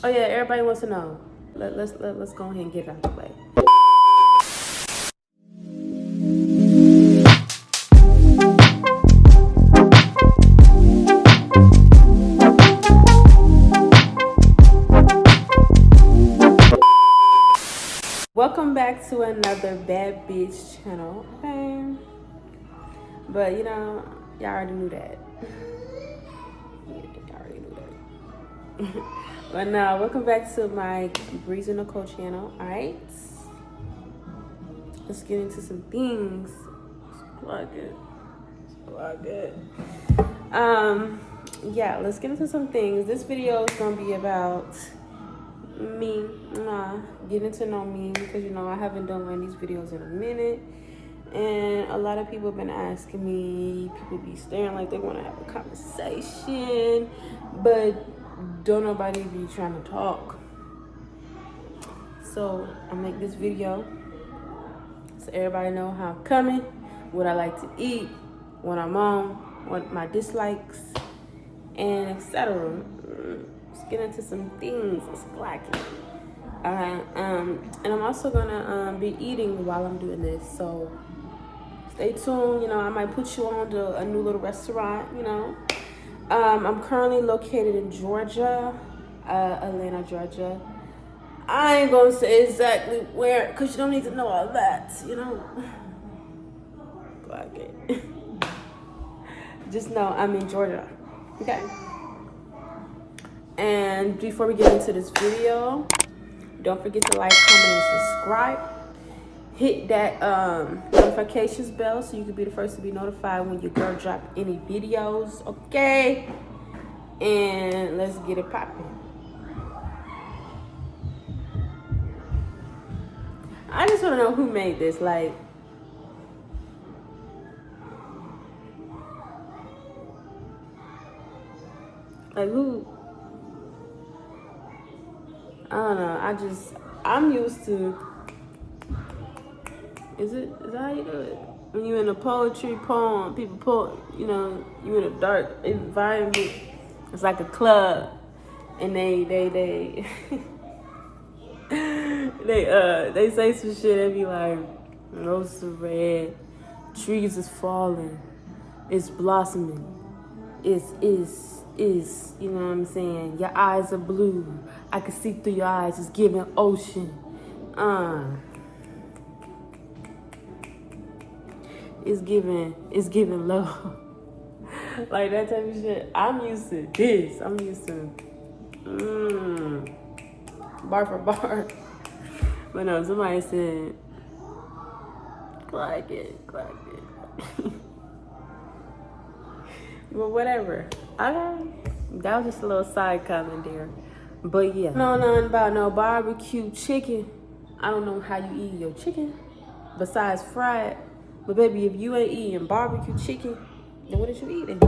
Oh yeah, everybody wants to know. Let's go ahead and get it out the way. Welcome back to another bad bitch channel. Okay. But you know, y'all already knew that. Y'all already knew that. But now, welcome back to my Breezy Nicole channel. Alright. Let's get into some things. Yeah, let's get into some things. This video is gonna be about me, getting to know me, because you know I haven't done one of these videos in a minute, and a lot of people have been asking me. People be staring like they want to have a conversation, but don't nobody be trying to talk. So I make this video so everybody know how I'm coming, what I like to eat, what I'm on, what my dislikes, and etc. Let's get into some things. It's lacking. And I'm also gonna be eating while I'm doing this, so stay tuned. You know, I might put you on to a new little restaurant. You know, I'm currently located in Georgia, Atlanta, Georgia. I ain't gonna say exactly where, cause you don't need to know all that. You know, like it. Just know I'm in Georgia. Okay. And before we get into this video, don't forget to like, comment, and subscribe. Hit that notifications bell so you can be the first to be notified when your girl drop any videos, okay? And let's get it popping. I just want to know who made this. Like who? I don't know. I'm used to. Is that how you do it? When you in a poetry poem, people you know, you in a dark environment. It's like a club, and they they say some shit. They be like, roses are red, trees is falling, it's blossoming, is you know what I'm saying? Your eyes are blue. I can see through your eyes. It's giving ocean. It's giving love. Like that type of shit. I'm used to this. I'm used to bar for bar. But no, somebody said clack it. But whatever. That was just a little side comment there. But yeah. No, nothing about no barbecue chicken. I don't know how you eat your chicken besides fried. But baby, if you ain't eating barbecue chicken, then what is you eating?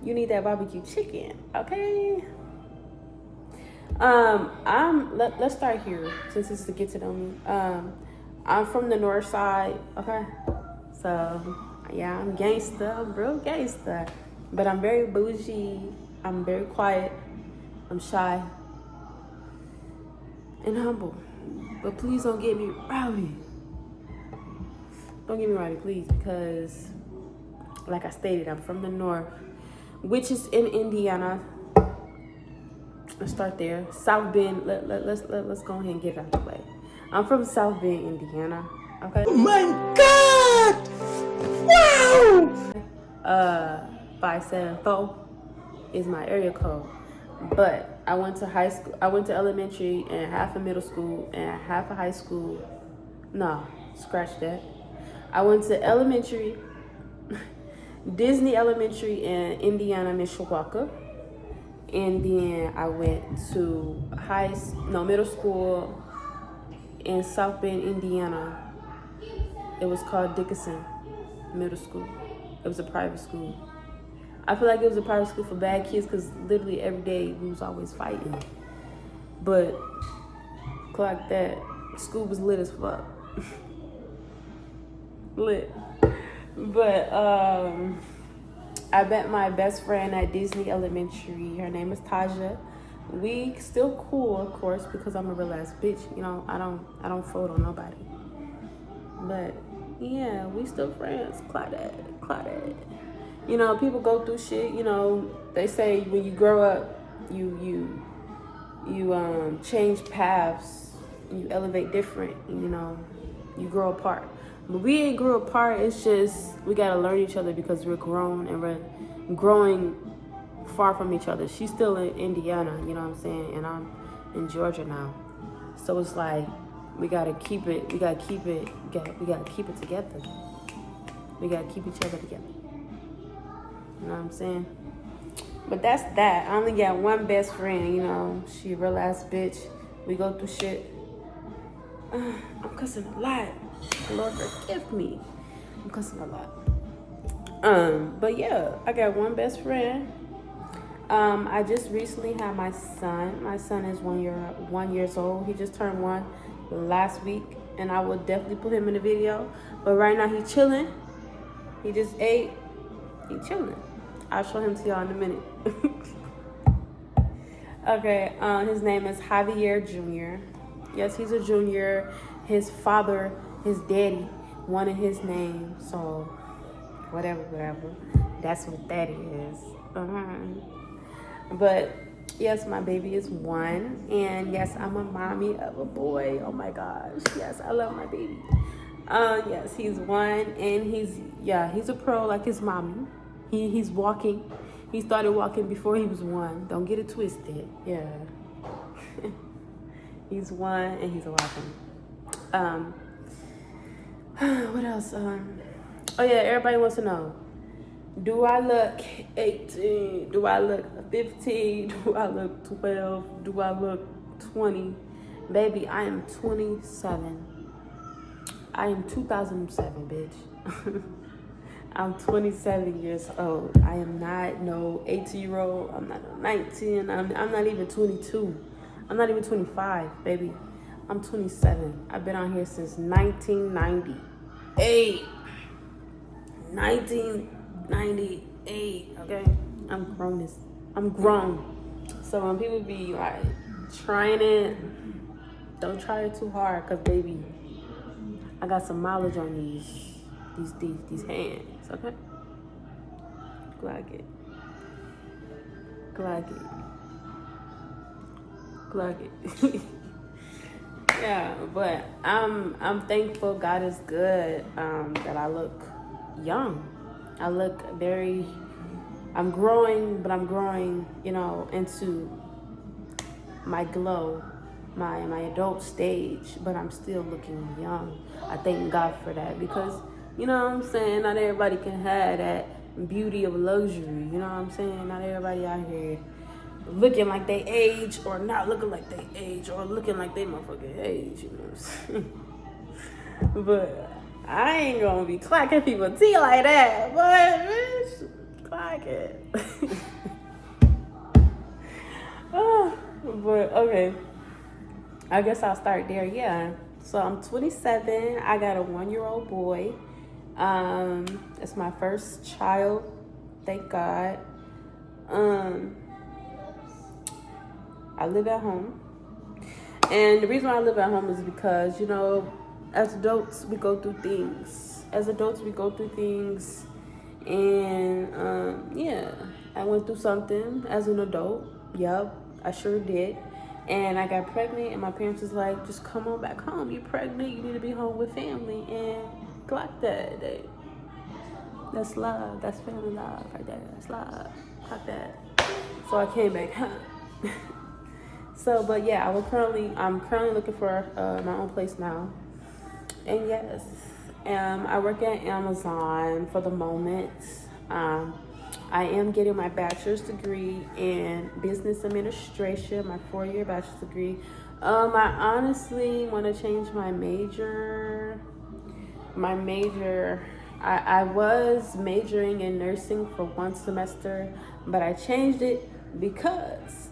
You need that barbecue chicken, okay? Let's start here since it's to get to know me. I'm from the north side, okay? So yeah, I'm gangsta. I'm real gangsta. But I'm very bougie. I'm very quiet. I'm shy and humble. But please don't get me rowdy. Don't get me rowdy, please, because like I stated, I'm from the north, which is in Indiana. Let's start there. South Bend. Let's go ahead and get it out the way. I'm from South Bend, Indiana. Okay. Oh my God! Wow! 574 is my area code. But I went to high school. I went to elementary and half of middle school and half of high school. No, scratch that. I went to elementary, Disney Elementary in Indiana, Mishawaka. And then I went to middle school in South Bend, Indiana. It was called Dickinson Middle School. It was a private school. I feel like it was a private school for bad kids because literally every day we was always fighting. But clock that, school was lit as fuck. Lit. But I met my best friend at Disney Elementary. Her name is Taja. we still cool, of course, because I'm a real ass bitch. You know, I don't fold on nobody. But yeah, we still friends. Claudette. You know, people go through shit. You know, they say when you grow up, you change paths, you elevate different. You know, you grow apart. But we ain't grew apart. It's just we gotta learn each other because we're grown and we're growing far from each other. She's still in Indiana, you know what I'm saying, and I'm in Georgia now. So it's like we gotta keep it. We gotta keep it. We gotta keep it together. We gotta keep each other together. You know what I'm saying? But that's that. I only got one best friend. You know, she a real ass bitch. We go through shit. I'm cussing a lot. Lord forgive me. I'm cussing a lot. But yeah, I got one best friend. I just recently had my son. My son is 1 year old. He just turned 1 last week, and I will definitely put him in the video. But right now he's chilling. He just ate. He chilling. I'll show him to y'all in a minute. Okay, his name is Javier Jr. Yes, he's a junior. His father, his daddy, wanted his name, so whatever. That's what that is. But yes, my baby is 1, and yes, I'm a mommy of a boy. Oh my gosh, yes, I love my baby. Yes, he's 1, and he's a pro like his mommy. He's walking. He started walking before he was 1. Don't get it twisted. Yeah. He's 1 and he's walking. What else? Oh yeah, everybody wants to know. Do I look 18? Do I look 15? Do I look 12? Do I look 20? Baby, I am 27. I am 2007, bitch. I'm 27 years old. I am not no 18-year-old. I'm not no 19. I'm not even 22. I'm not even 25, baby. I'm 27. I've been on here since 1998. 1998, okay? I'm grown. So when people be like trying it, don't try it too hard, cause baby, I got some mileage on these hands, okay? Glad it. Yeah, but I'm thankful. God is good. That I look young. I look I'm growing, but I'm growing, you know, into my glow, my adult stage, but I'm still looking young. I thank God for that, because, you know what I'm saying, not everybody can have that beauty of luxury, you know what I'm saying? Not everybody out here looking like they age, or not looking like they age, or looking like they motherfucking age, you know what I'm saying? But I ain't gonna be clacking people tea like that, but bitch, clack it. But okay, I guess I'll start there. Yeah, so I'm 27. I got a 1-year-old boy. It's my first child, thank God. I live at home, and the reason why I live at home is because, you know, as adults we go through things. And yeah, I went through something as an adult. Yep, I sure did. And I got pregnant, and my parents was like, just come on back home. You're pregnant, you need to be home with family. And clock that. That's love. That's family love right there. That's love. Clock that. So I came back home. So, but yeah, I'm currently looking for my own place now. And yes, I work at Amazon for the moment. I am getting my bachelor's degree in business administration, my 4-year bachelor's degree. I honestly want to change my major. I was majoring in nursing for 1 semester, but I changed it because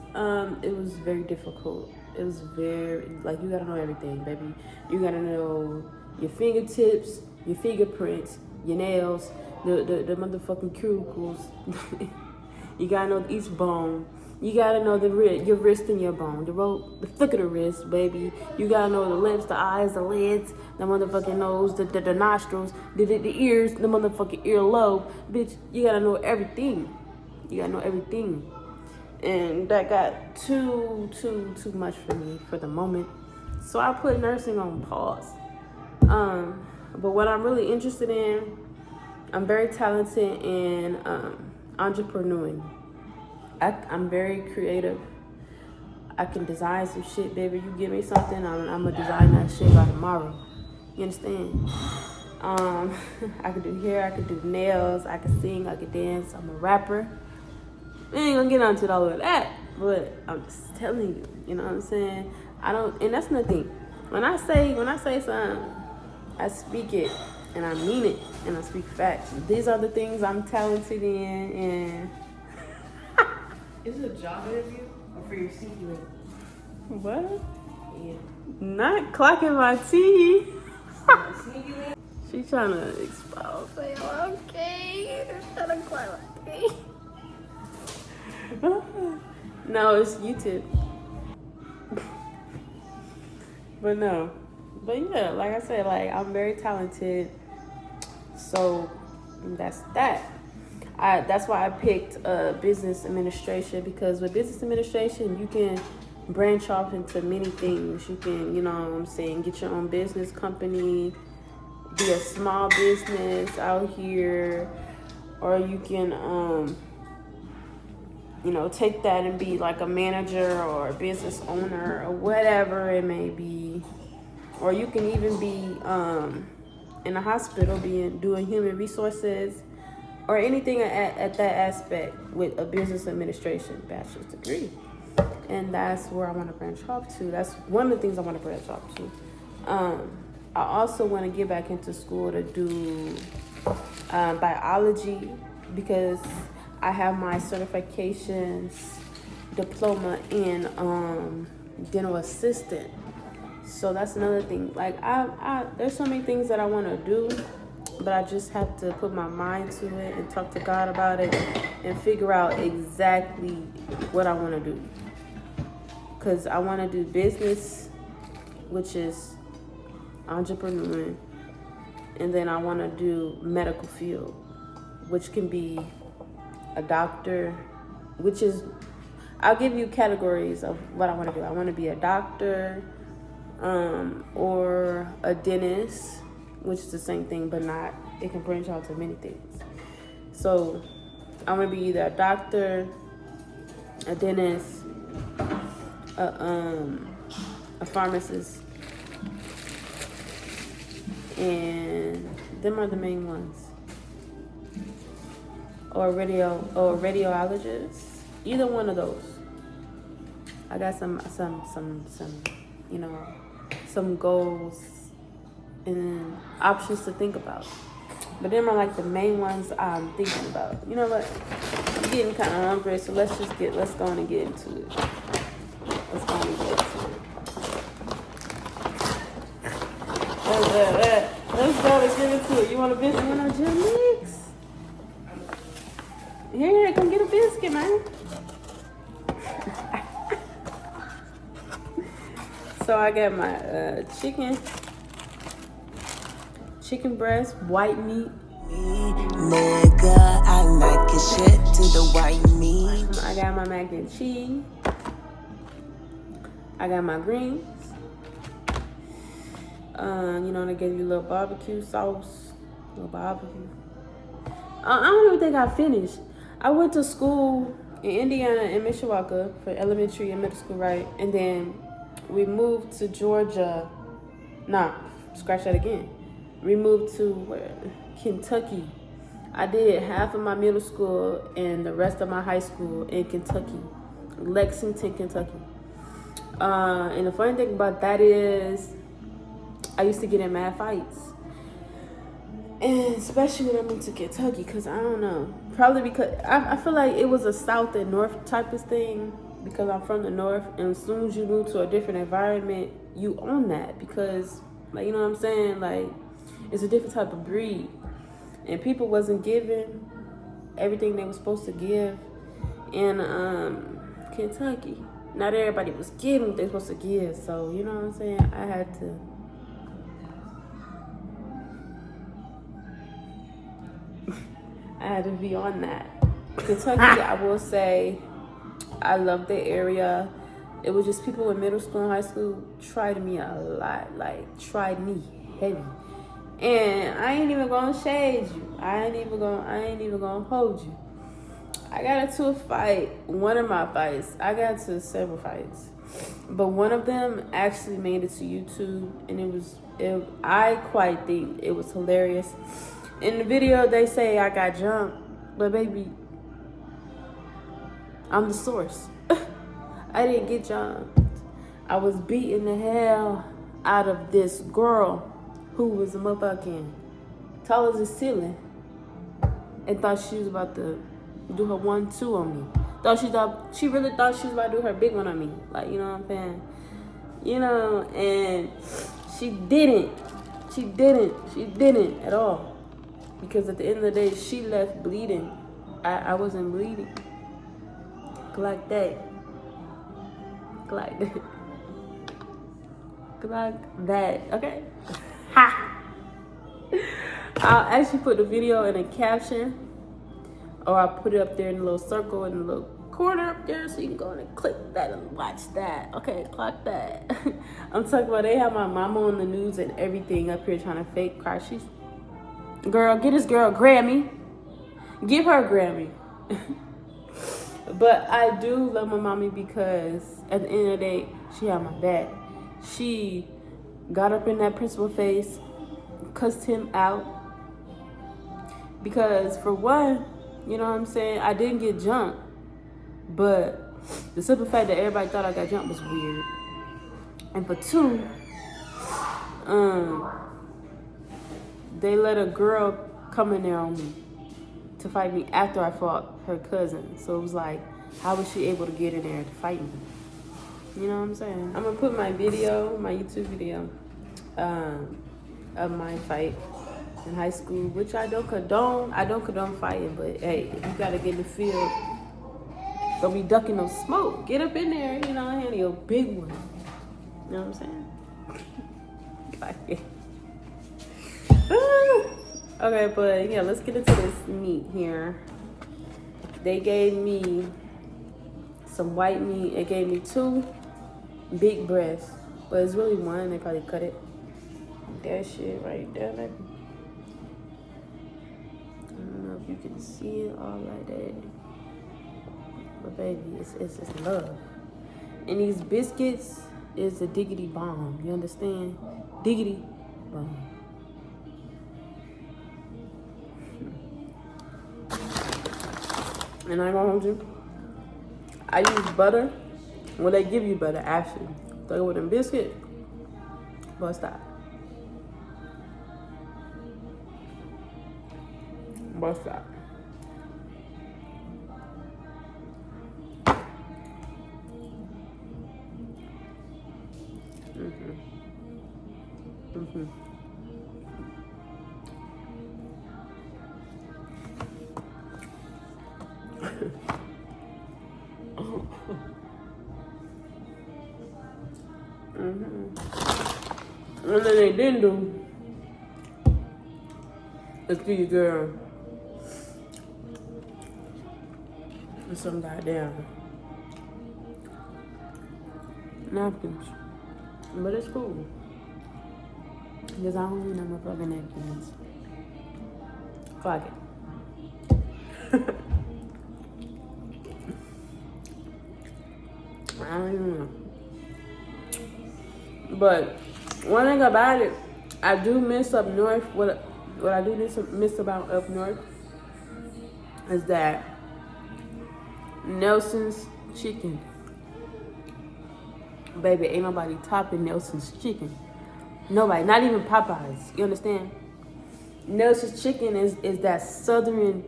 it was very difficult. It was very, like, you gotta know everything, baby. You gotta know your fingertips, your fingerprints, your nails, the motherfucking cuticles. You gotta know each bone. You gotta know your wrist and your bone, the flick of the wrist, baby. You gotta know the lips, the eyes, the lids, the motherfucking nose, the nostrils, the ears, the motherfucking earlobe. Bitch, you gotta know everything. You gotta know everything. And that got too much for me for the moment. So I put nursing on pause. But what I'm really interested in, I'm very talented in entrepreneuring. I'm very creative. I can design some shit, baby. You give me something, I'm gonna design that shit by tomorrow. You understand? I can do hair, I can do nails, I can sing, I can dance. I'm a rapper. We ain't gonna get onto all of that, but I'm just telling you. You know what I'm saying? And that's nothing. When I say something, I speak it, and I mean it, and I speak facts. These are the things I'm talented in, and. Is it a job interview or for your CV? What? Yeah. Not clocking my teeth. She trying to expose me. Okay. Trying to clock my teeth. No, it's YouTube. But no. But yeah, like I said, like I'm very talented. So that's that. That's why I picked business administration, because with business administration, you can branch off into many things. You can, you know what I'm saying, get your own business company, be a small business out here, or you can, you know, take that and be like a manager or a business owner or whatever it may be. Or you can even be in a hospital doing human resources, or anything at that aspect with a business administration bachelor's degree. And that's where I want to branch off to. That's one of the things I want to branch off to. I also want to get back into school to do biology, because I have my certifications diploma in dental assistant. So that's another thing. Like there's so many things that I want to do, but I just have to put my mind to it and talk to God about it and figure out exactly what I want to do. Because I want to do business, which is entrepreneuring, and then I want to do medical field, which can be a doctor, which is, I'll give you categories of what I want to do. I want to be a doctor, or a dentist, which is the same thing, but not, it can branch out to many things. So I want to be either a doctor, a dentist, a pharmacist, and them are the main ones. Or a radiologist. Either one of those. I got some you know, some goals and options to think about. But them are like the main ones I'm thinking about. You know what? I'm getting kind of hungry, so let's go on and get into it. Let's go on and get into it. Let's go and get into it. You want a biscuit? You want a gym mix? Here, come get a biscuit, man. So I got my chicken breast, white meat. Nigga, I like your shit to the white meat. I got my mac and cheese. I got my greens. You know, they gave you a little barbecue sauce, little barbecue. I don't even think I finished. I went to school in Indiana and Mishawaka for elementary and middle school, right? And then we moved to Georgia. Nah, scratch that again. We moved to where? Kentucky. I did half of my middle school and the rest of my high school in Kentucky, Lexington, Kentucky. And the funny thing about that is I used to get in mad fights. And especially when I moved to Kentucky, because I don't know. Probably because I feel like it was a south and north type of thing, because I'm from the north. And as soon as you move to a different environment, you own that, because, like, you know what I'm saying? Like, it's a different type of breed. And people wasn't giving everything they were supposed to give. And Kentucky. Not everybody was getting what they're supposed to give, so you know what I'm saying? I had to be on that. Kentucky, I will say, I love the area. It was just people in middle school and high school tried me a lot, like tried me heavy. And I ain't even gonna shade you. I ain't even gonna hold you. I got into a fight. One of my fights, I got into several fights, but one of them actually made it to YouTube, and I quite think it was hilarious. In the video, they say I got jumped, but baby, I'm the source. I didn't get jumped. I was beating the hell out of this girl who was a motherfucking tall as the ceiling and thought she was about to do her 1-2 on me. She really thought she was about to do her big one on me. Like, you know what I'm saying? You know, and she didn't. She didn't at all. Because at the end of the day, she left bleeding. I wasn't bleeding. Like that. Like that. Like that. Okay? Ha! I'll actually put the video in a caption, or I'll put it up there in a little circle in the little corner up there, so you can go and click that and watch that. Okay, clock that. I'm talking about they have my mama on the news and everything up here trying to fake cry. She's, girl, get this girl a Grammy. Give her a Grammy. But I do love my mommy because at the end of the day, she had my back. She got up in that principal face, cussed him out. Because for one, you know what I'm saying, I didn't get jumped. But the simple fact that everybody thought I got jumped was weird. And for two, they let a girl come in there on me to fight me after I fought her cousin. So it was like, how was she able to get in there to fight me? You know what I'm saying? I'm gonna put my video, my YouTube video, of my fight in high school, which I don't condone. I don't condone fighting, but hey, if you gotta get in the field, don't be ducking no smoke. Get up in there, you know, handle a big one. You know what I'm saying? Like, okay, but yeah, let's get into this meat here. They gave me some white meat. It gave me 2 big breasts, but it's really one. They probably cut it. That shit right there, baby. I don't know if you can see it all like that, but baby, it's just love. And these biscuits is a diggity bomb. You understand? Diggity bomb. And I gonna hold you. I use butter. Well, they give you butter actually. Throw it with them biscuit. Bust that. Bust that. And then they didn't do is give you girl some goddamn napkins. But it's cool. Because I don't need no motherfucking napkins. Fuck it. I don't even know. But one thing about it, I do miss up north. What I do miss about up north is that Nelson's chicken. Baby, ain't nobody topping Nelson's chicken. Nobody, not even Popeyes. You understand? Nelson's chicken is that southern,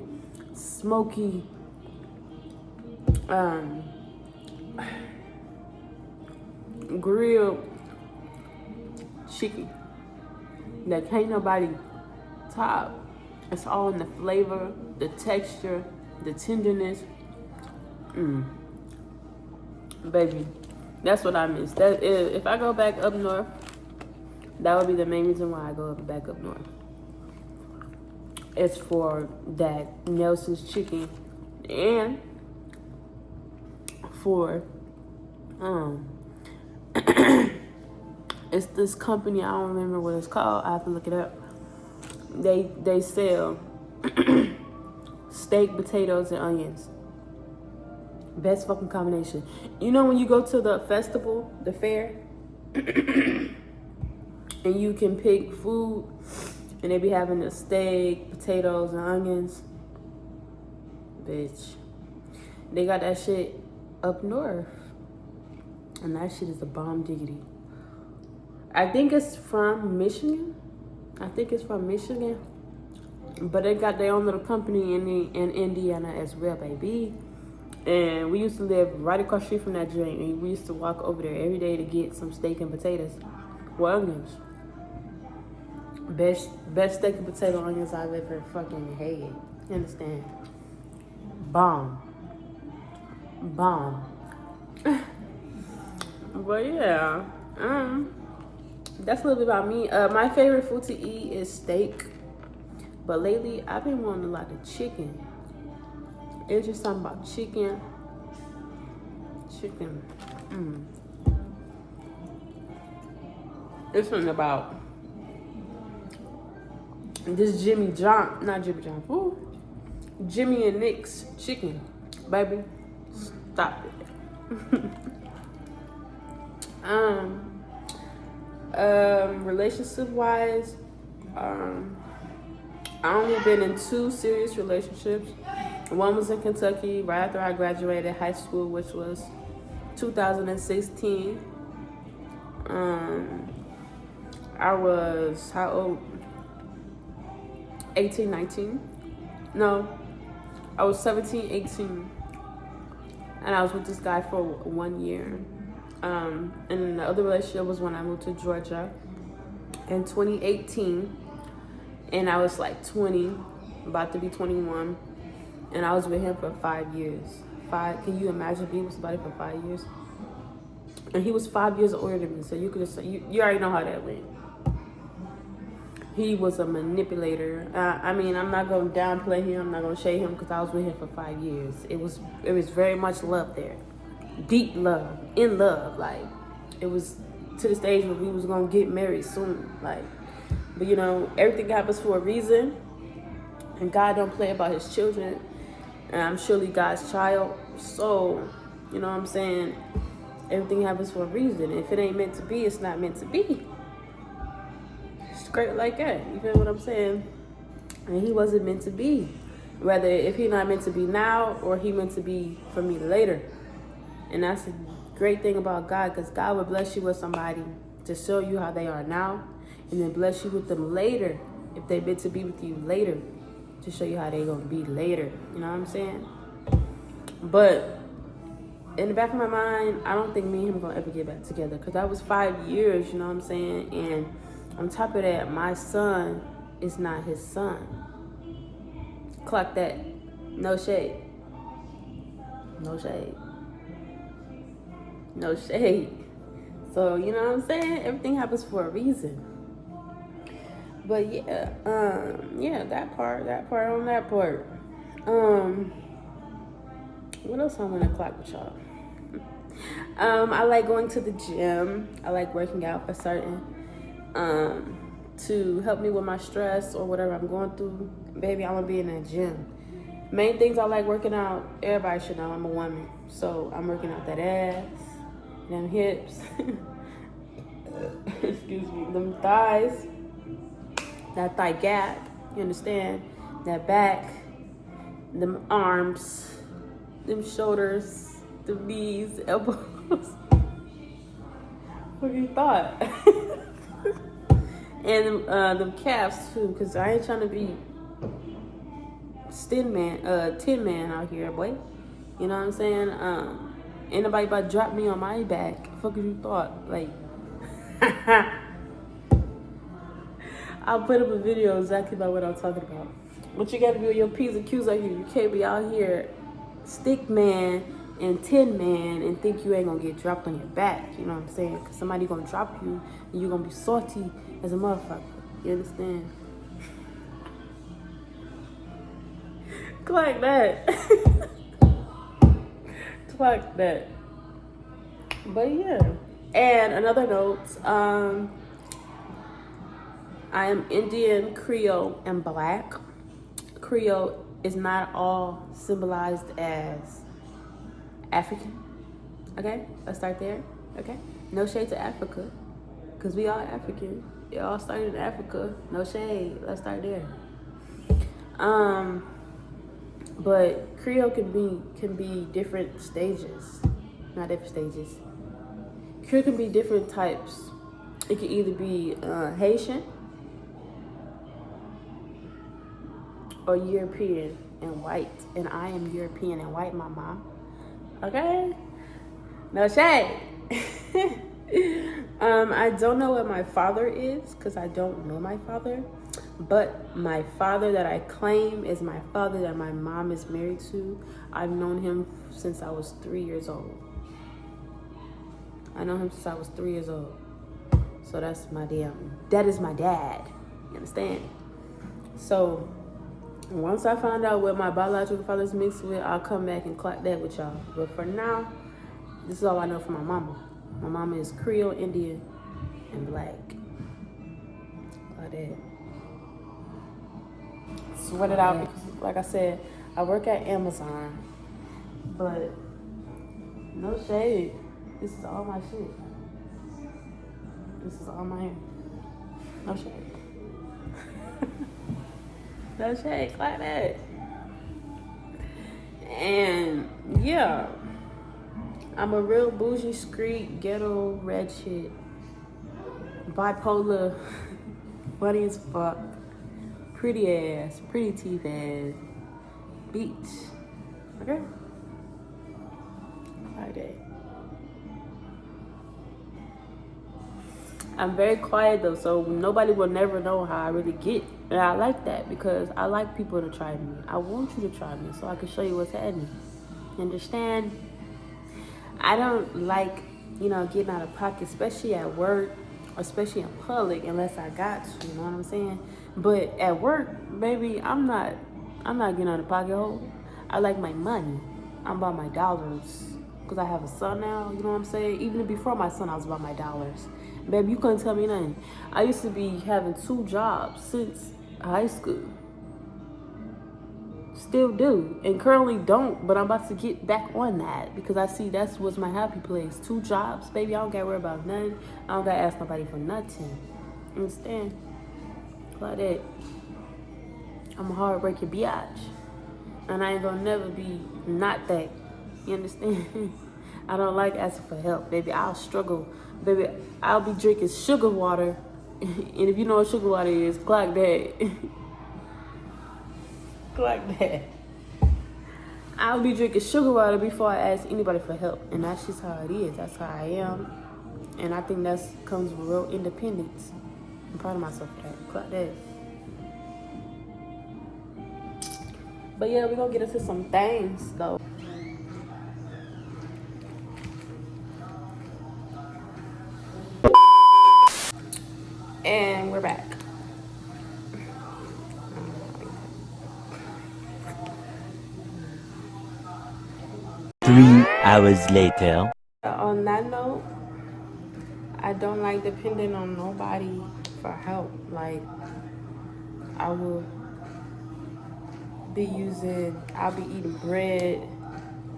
smoky, grilled chicken that can't nobody top. It's all in the flavor, the texture, the tenderness. Baby, that's what I miss. That if I go back up north, that would be the main reason why I go back up north. It's for that Nelson's chicken and for it's this company, I don't remember what it's called. I have to look it up. They sell steak, potatoes, and onions. Best fucking combination. You know when you go to the festival, the fair, and you can pick food, and they be having the steak, potatoes, and onions. Bitch, they got that shit up north, and that shit is a bomb diggity. I think it's from Michigan. But they got their own little company in Indiana as well, baby. And we used to live right across the street from that joint, and we used to walk over there every day to get some steak and potatoes with onions. Best steak and potato onions I've ever fucking had. You understand? Bomb. But yeah, that's a little bit about me. My favorite food to eat is steak, but lately I've been wanting a lot of chicken. It's just something about chicken. It's something about this Jimmy and Nick's chicken, baby. Stop it. Relationship wise, I only been in 2 serious relationships. One was in Kentucky right after I graduated high school, which was 2016. I was how old? 18, 19? No, I was 17, 18. And I was with this guy for 1 year. And the other relationship was when I moved to Georgia in 2018. And I was like 20, about to be 21. And I was with him for 5 years. Can you imagine being with somebody for 5 years? And he was 5 years older than me, so you could just say, you already know how that went. He was a manipulator. I mean, I'm not going to downplay him. I'm not going to shade him because I was with him for 5 years. It was very much love there. Deep love. In love. Like, it was to the stage where we was going to get married soon. Like, but you know, everything happens for a reason. And God don't play about his children. And I'm surely God's child. So, you know what I'm saying? Everything happens for a reason. If it ain't meant to be, it's not meant to be. Straight like that. You feel what I'm saying? And he wasn't meant to be. Whether if he not meant to be now or he meant to be for me later. And that's the great thing about God, because God will bless you with somebody to show you how they are now, and then bless you with them later if they meant to be with you later to show you how they gonna be later. You know what I'm saying? But in the back of my mind, I don't think me and him gonna ever get back together, because that was 5 years. You know what I'm saying? And on top of that, my son is not his son. Clock that. No shade. No shade. No shade. So, you know what I'm saying? Everything happens for a reason. But yeah, that part. What else I want to clock with y'all? I like going to the gym. I like working out for certain. To help me with my stress or whatever I'm going through. Baby, I want to be in that gym. Main things I like working out, everybody should know I'm a woman. So I'm working out that ass, them hips, excuse me, them thighs, that thigh gap, you understand? That back, them arms, them shoulders, the knees, elbows. What do you thought? And them calves too, because I ain't trying to be tin man out here, boy. You know what I'm saying? Ain't nobody about to drop me on my back. Fuck you thought? Like, I'll put up a video exactly about what I'm talking about. But you gotta be with your P's and Q's out here. You can't be out here stick man and Tin Man and think you ain't gonna get dropped on your back. You know what I'm saying? Because somebody gonna drop you and you're gonna be salty as a motherfucker. You understand? Like that. Like that. But yeah. And another note, I am Indian, Creole, and Black. Creole is not all symbolized as African. Okay, let's start there. Okay, no shade to Africa, because we all African. It all started in Africa. No shade. Let's start there. But Creole can be different stages, not different stages. Creole can be different types. It can either be Haitian or European and white, and I am European and white, mama. Okay, no shade. I don't know what my father is because I don't know my father, but my father that I claim is my father that my mom is married to, I've known him since I was 3 years old. I know him since I was 3 years old. So that is my dad. You understand? So once I find out what my biological father's mixed with, I'll come back and clock that with y'all. But for now, this is all I know from my mama. My mama is Creole, Indian, and Black. Like that. Sweat it out because, like I said, I work at Amazon. But no shade. This is all my shit. This is all my hair. No shade. No shade like that. And yeah, I'm a real bougie street ghetto red shit. Bipolar, funny as fuck, pretty ass, pretty teeth ass, beach. Okay? Like that. I'm very quiet though, so nobody will never know how I really get. And I like that because I like people to try me. I want you to try me so I can show you what's happening. You understand? I don't like, getting out of pocket, especially at work, especially in public, unless I got to, you know what I'm saying? But at work, baby, I'm not getting out of pocket hole. I like my money. I'm about my dollars. Because I have a son now, you know what I'm saying? Even before my son, I was about my dollars. Baby, you couldn't tell me nothing. I used to be having 2 jobs since high school. Still do, and currently don't, but I'm about to get back on that because I see that's what's my happy place. 2 jobs, baby. I don't gotta worry about nothing. I don't gotta ask nobody for nothing. Understand? Like that. I'm a hard-working biatch, and I ain't gonna never be not that. You understand? I don't like asking for help, baby. I'll struggle, baby. I'll be drinking sugar water, and if you know what sugar water is, clock that. Like that. I'll be drinking sugar water before I ask anybody for help. And that's just how it is. That's how I am. And I think that comes with real independence. I'm proud of myself for that. Like that. But yeah, we're gonna get into some things though. And we're back. 3 hours later. On that note, I don't like depending on nobody for help. Like, I'll be eating bread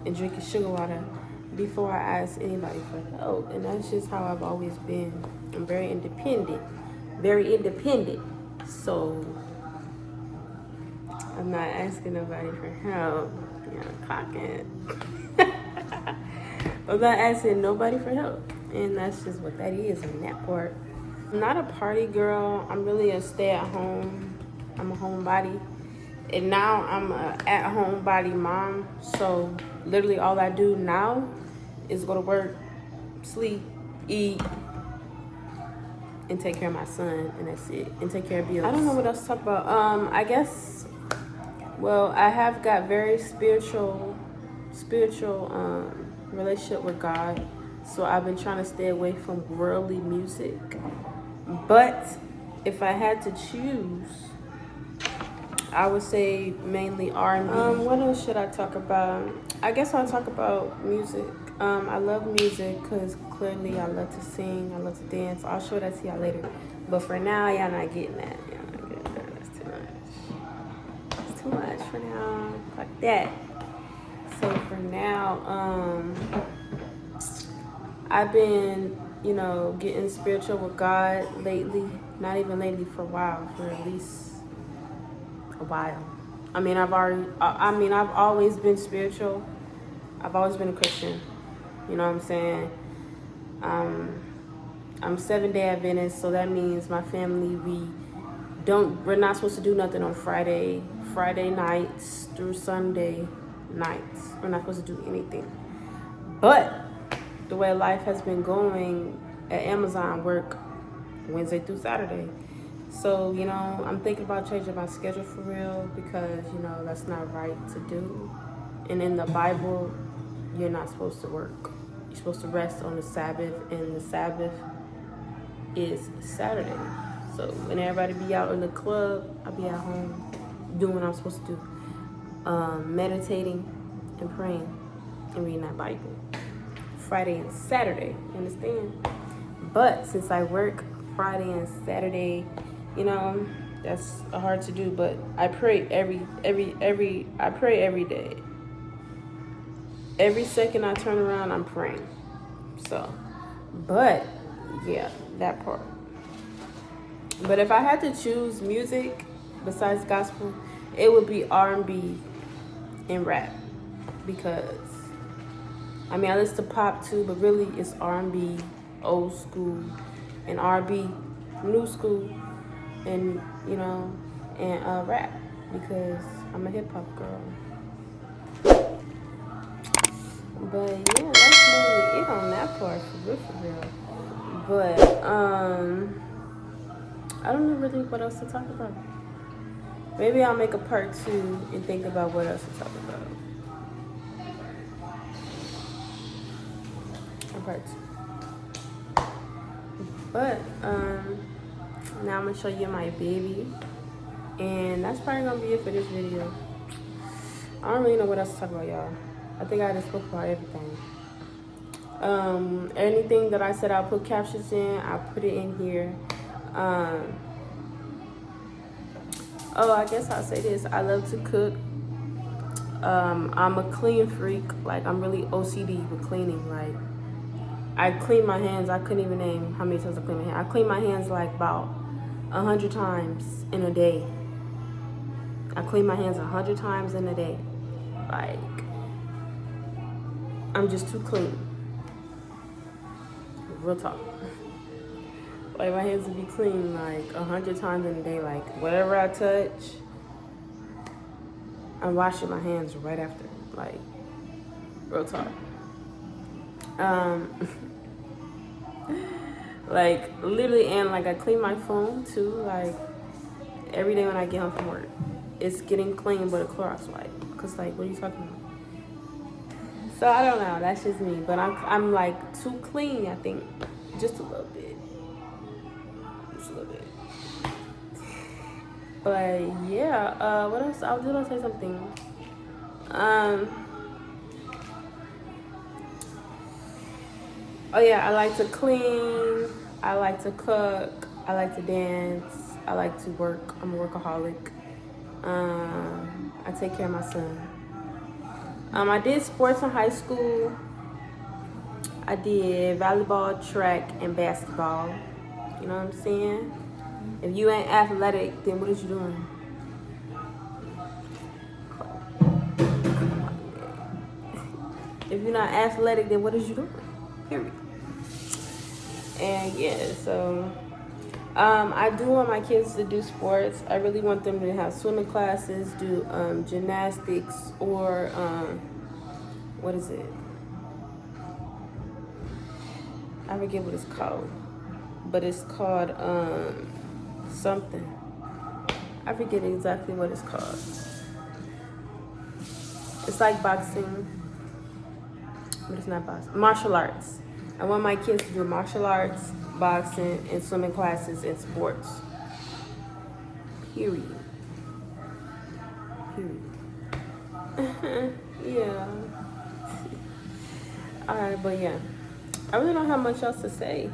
and drinking sugar water before I ask anybody for help. And that's just how I've always been. I'm very independent. Very independent. So, I'm not asking nobody for help. Clocking. I'm not asking nobody for help. And that's just what that is on that part. I'm not a party girl. I'm really a stay-at-home. I'm a homebody. And now I'm a at-home body mom. So literally all I do now is go to work, sleep, eat, and take care of my son. And that's it. And take care of bills. I don't know what else to talk about. I guess, well, I have got very spiritual spiritual relationship with God. So I've been trying to stay away from worldly music. But if I had to choose, I would say mainly R&B. What else should I talk about? I guess I'll talk about music. I love music because clearly I love to sing, I love to dance. I'll show that to y'all later. But for now, y'all not getting that. Y'all not getting that. That's too much. It's too much for now. Like that. So for now, I've been, getting spiritual with God lately. Not even lately, for a while, for at least a while. I've always been spiritual. I've always been a Christian. You know what I'm saying? I'm 7-day Adventist, so that means my family, we're not supposed to do nothing on Friday nights through Sunday nights. We're not supposed to do anything. But the way life has been going at Amazon, work Wednesday through Saturday. So, I'm thinking about changing my schedule for real because, that's not right to do. And in the Bible, you're not supposed to work. You're supposed to rest on the Sabbath, and the Sabbath is Saturday. So when everybody be out in the club, I'll be at home doing what I'm supposed to do. Meditating and praying and reading that Bible. Friday and Saturday, you understand? But since I work Friday and Saturday, that's hard to do. But I pray every day. Every second I turn around, I'm praying. So, but yeah, that part. But if I had to choose music besides gospel, it would be R&B and rap, because I listen to pop too, but really it's R&B, old school, and R&B, new school, and rap, because I'm a hip hop girl. But yeah, that's really it on that part, for real. But I don't know really what else to talk about. Maybe I'll make a part 2 and think about what else to talk about. A part 2. But now I'm gonna show you my baby, and that's probably gonna be it for this video. I don't really know what else to talk about, y'all. I think I just spoke about everything. Anything that I said I'll put captions in, I'll put it in here. I guess I'll say this. I love to cook. I'm a clean freak. Like, I'm really OCD with cleaning. Like, I clean my hands. I couldn't even name how many times I clean my hands. I clean my hands like about 100 times in a day. I clean my hands 100 times in a day. Like, I'm just too clean. Real talk. Like, my hands would be clean like 100 times in a day. Like, whatever I touch, I'm washing my hands right after. Like, real talk. Like, literally, and like, I clean my phone too. Like, every day when I get home from work, it's getting clean, but a Clorox wipe. Cause like, what are you talking about? So I don't know. That's just me. But I'm like too clean. I think just a little bit. Just a little bit. But yeah. What else? I was gonna say something. Oh yeah. I like to clean. I like to cook. I like to dance. I like to work. I'm a workaholic. I take care of my son. I did sports in high school. I did volleyball, track, and basketball. You know what I'm saying? If you ain't athletic, then what is you doing? If you're not athletic, then what is you doing? Period. And yeah, so I do want my kids to do sports. I really want them to have swimming classes, do gymnastics, or what is it? I forget what it's called, but it's called something. I forget exactly what it's called. It's like boxing, but it's not boxing. Martial arts. I want my kids to do martial arts, boxing, and swimming classes and sports. Period. Yeah. Alright, but yeah. I really don't have much else to say.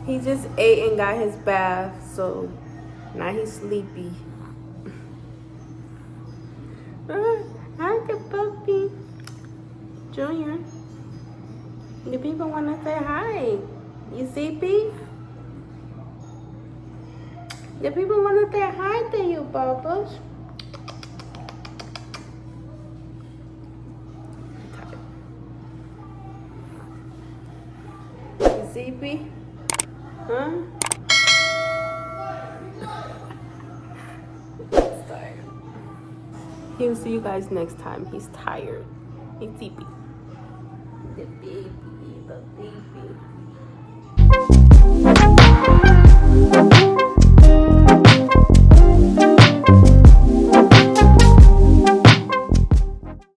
He just ate and got his bath, so now he's sleepy. Hi, the puppy. Junior. The people want to say hi. You sleepy? The people want to say hi to you, Bubbles. You sleepy? Huh? He'll see you guys next time. He's tired. He's sleepy. The baby, the baby.